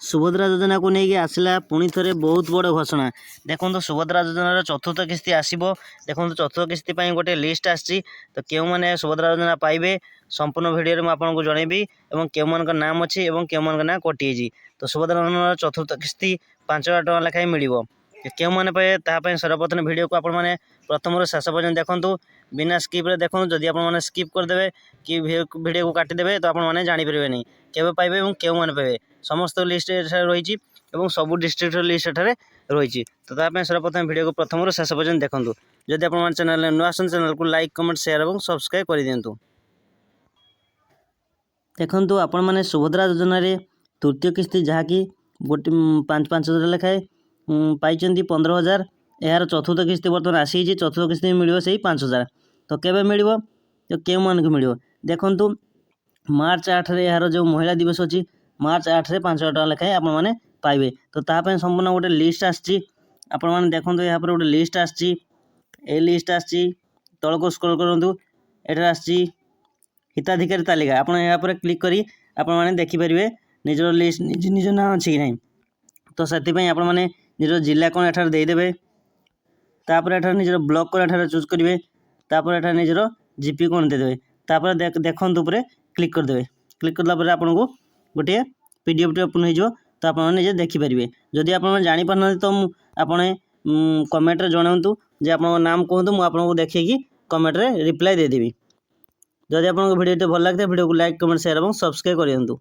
सुभद्रा योजना को लेकिन आसला पुणी थे बहुत बड़ घोषणा। देखो सुभद्रा योजनार चतुर्थ किस्ती आसो। देखो चतुर्थ किस्ती गोटे लिस्ट आसी तो क्यों मैंने सुभद्रा योजना पाइबे संपूर्ण भिडियो में आपको जनइबी और क्यों मान नाम अच्छी और क्यों मान ना कटिजी। तो सुभद्रा योजनार चतुर्थ किस्ती 5,000 टଙ୍କା लेखाएं मिल क्यों मैंने पाए ताप सर्वप्रथम भिडियो को आपने प्रथम शेष पर्यटन देखूँ बिना स्किप्रे देखूँ। जदि आपने स्किप करदे कि भिडियो को काटिदेवे तो आपने जानीपर नहीं केवे पाइबे और क्यों मैंने पाइबे समस्त लिस्ट रही सब डिस्ट्रिक्ट लिस्ट एठारे रही। तो ताप सर्वप्रथम भिडियो को प्रथम शेष पर्यटन देखूँ। जदि आप चैनल नुआ आसन चैनल को लाइक कमेंट शेयर और सब्सक्राइब कर दिंतु। देखु आपण मैंने सुभद्रा योजन तृतीय किस्ती जहाँकि गोटे 5,000 लेखाएं पाई 15,000। यार चतुर्थ किस्ती बर्तमान आसी चतुर्थ किस्ती मिल से 5,000। तो केवे मिल तो क्यों मान को मिल देखु मार्च 8 यार जो महिला दिवस अच्छी मार्च 8 5,000 टଙ୍କା लेखाएं आप पाइबे। तो ताप संपूर्ण गोटे लिस्ट आपने देखो यहाँ पर गोटे लिस्ट आसी लिस्ट आसी तलक स्क्रॉल करूँ एठार आसी हिताधिकारी तालिका आप यहाँ क्लिक करी आपने देखिपारे निजर लिस्ट निज ना अच्छी कि ना। तो से आपने निजर जिला कौन एठार देदेवे तापर एठार निजर ब्लॉक कौन एठार चूज करेंगे तापर एठार निजर जीपी कौन देदेवे तापर देखो क्लिक करदे। क्लिक करला आपन को गोटे पीडीएफ टे ओपन हो तो आपजे देखिपारे। जदि आप जापार तो आपने कमेंट जनातु जे आप नाम कहतु मुझे देखिए कमेंट रिप्लाई देदेवी। जदि आपको भिडियो भल लगे भिडियो को लाइक कमेंट शेयर और सब्सक्राइब कर दियंतु।